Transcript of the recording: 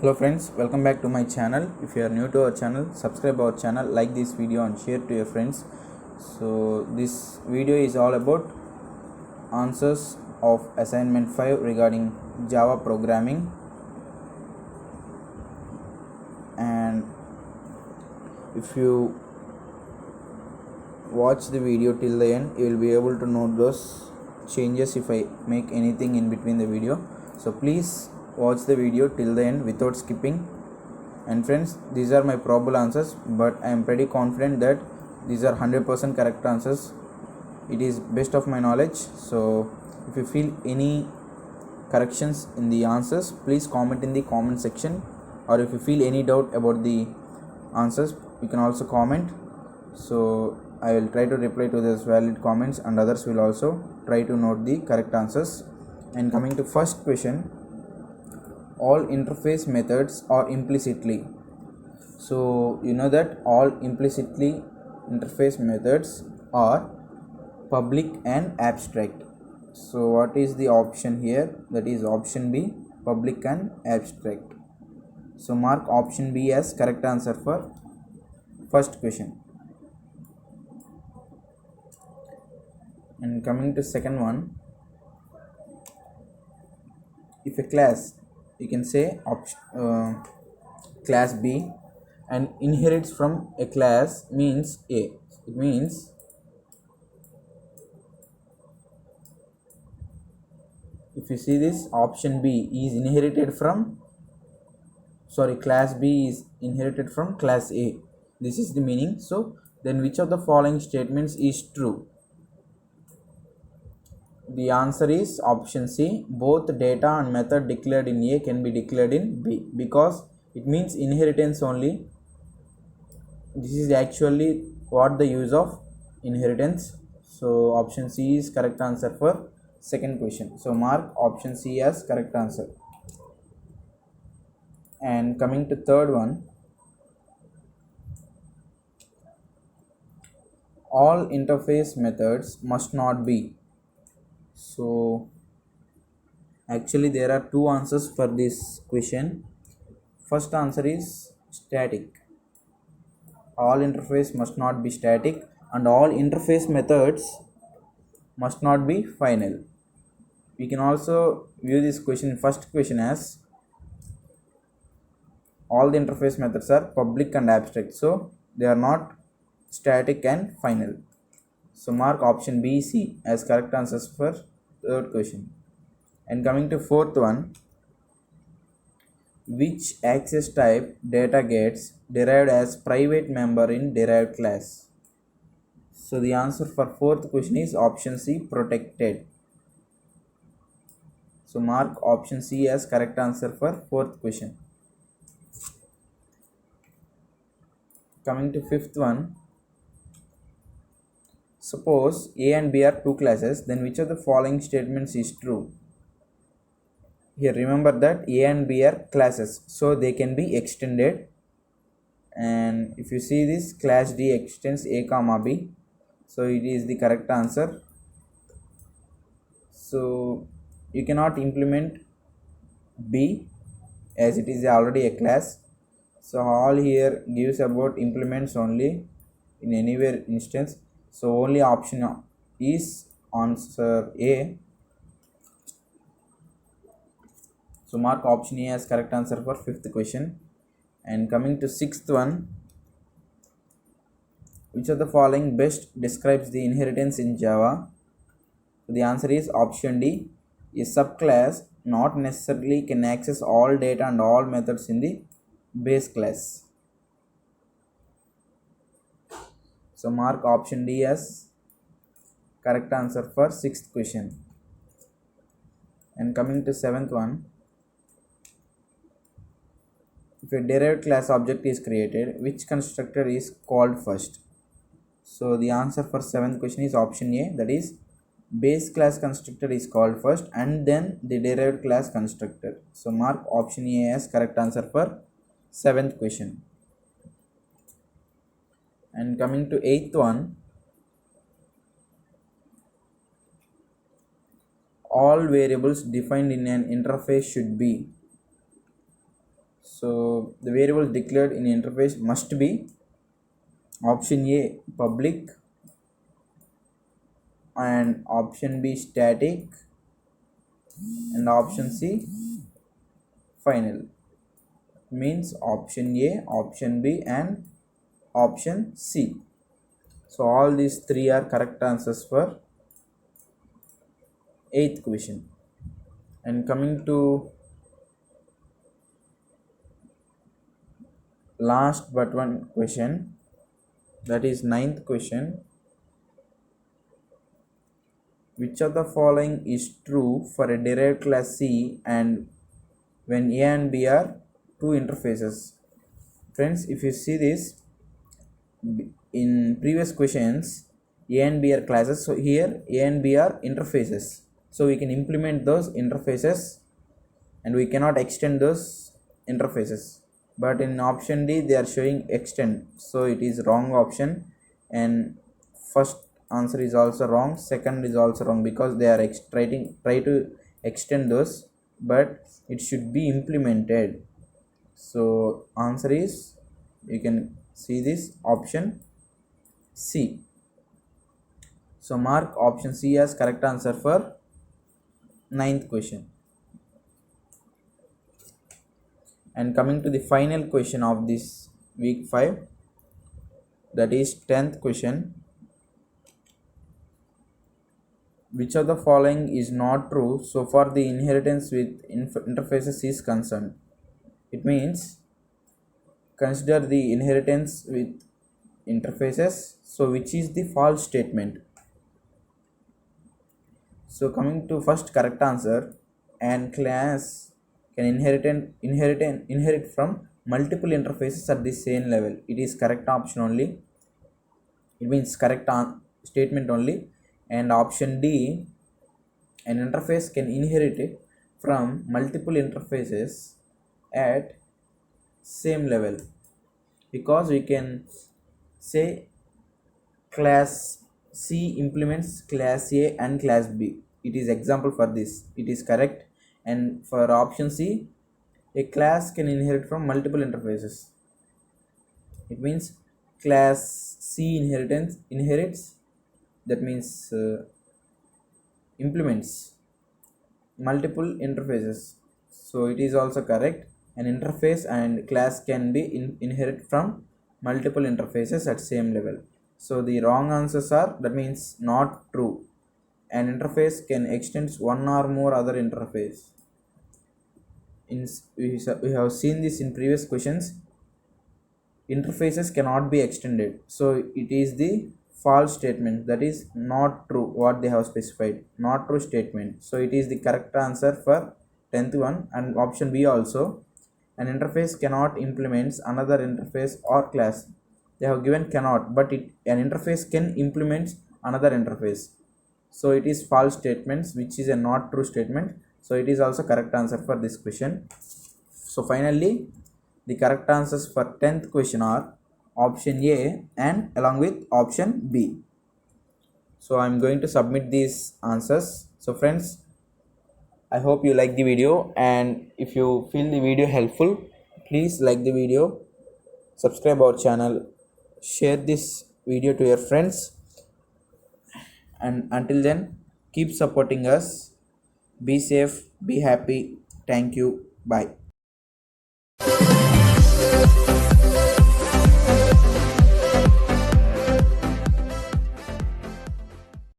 Hello friends, welcome back to my channel. If you are new to our channel, subscribe our channel, like this video and share to your friends. So this video is all about answers of assignment 5 regarding Java programming, and if you watch the video till the end, you will be able to note those changes if I make anything in between the video. So please watch the video till the end without skipping. And friends, these are my probable answers, but I am pretty confident that these are 100% correct answers. It is best of my knowledge. So if you feel any corrections in the answers, please comment in the comment section, or if you feel any doubt about the answers, you can also comment. So I will try to reply to those valid comments, and others will also try to note the correct answers. And coming to first question, all interface methods are implicitly. So you know that all implicitly interface methods are public and abstract. So what is the option here? That is option B, public and abstract. So mark option B as correct answer for first question. And coming to second one, if a class, you can say class B and inherits from a class means A. It means if you see this, option B is inherited from class B is inherited from class A. This is the meaning. So then which of the following statements is true? The answer is option C. Both data and method declared in A can be declared in B, because it means inheritance only. This is actually what the use of inheritance. So option C is correct answer for second question. So mark option C as correct answer. And coming to third one, all interface methods must not be. So actually there are two answers for this question. First answer is static. All interface must not be static, and all interface methods must not be final. We can also view this question, first question, as all the interface methods are public and abstract, so they are not static and final. So mark option B, C as correct answers for third question. And coming to fourth one, which access type data gets derived as private member in derived class? So the answer for fourth question is option C, protected. So mark option C as correct answer for fourth question. Coming to fifth one, suppose A and B are two classes, then which of the following statements is true? Here remember that A and B are classes, so they can be extended. And if you see this, class D extends A comma B, so it is the correct answer. So you cannot implement B as it is already a class. So all here gives about implements only in anywhere instance. So only option is answer A. So mark option A as correct answer for fifth question. And coming to sixth one, which of the following best describes the inheritance in Java? So the answer is option D. A subclass not necessarily can access all data and all methods in the base class. So mark option D as correct answer for sixth question. And coming to seventh one, if a derived class object is created, which constructor is called first? So the answer for seventh question is option A, that is base class constructor is called first and then the derived class constructor. So mark option A as correct answer for seventh question. And coming to eighth one, all variables defined in an interface should be. So the variables declared in interface must be option A public and option B static and option C final. Means option A, option B and option C. So all these three are correct answers for 8th question. And coming to last but one question, that is 9th question. Which of the following is true for a derived class C and when A and B are two interfaces? Friends, if you see this in previous questions, A and B are classes, so here A and B are interfaces, so we can implement those interfaces and we cannot extend those interfaces. But in option D they are showing extend, so it is wrong option. And first answer is also wrong, second is also wrong, because they are try to extend those, but it should be implemented. So answer is, you can see this option C. So mark option C as correct answer for 9th question. And coming to the final question of this week 5, that is 10th question. Which of the following is not true so far the inheritance with interfaces is concerned? It means consider the inheritance with interfaces, so which is the false statement? So coming to first correct answer, an class can inherit from multiple interfaces at the same level. It is correct option only. It means correct statement only. And option D, an interface can inherit from multiple interfaces at same level, because we can say class C implements class A and class B. It is example for this. It is correct. And for option C, a class can inherit from multiple interfaces. It means class C inherits, that means implements multiple interfaces. So it is also correct. An interface and class can be inherit from multiple interfaces at same level. So the wrong answers are, that means not true. An interface can extend one or more other interface. We have seen this in previous questions. Interfaces cannot be extended, so it is the false statement, that is not true what they have specified, not true statement. So it is the correct answer for 10th one. And option B also, an interface cannot implement another interface or class. They have given cannot, but an interface can implement another interface, so it is false statements, which is a not true statement. So it is also correct answer for this question. So finally the correct answers for 10th question are option A and along with option B. So I'm going to submit these answers. So friends, I hope you like the video, and if you feel the video helpful, please like the video, subscribe our channel, share this video to your friends, and until then, keep supporting us. Be safe, be happy. Thank you. Bye.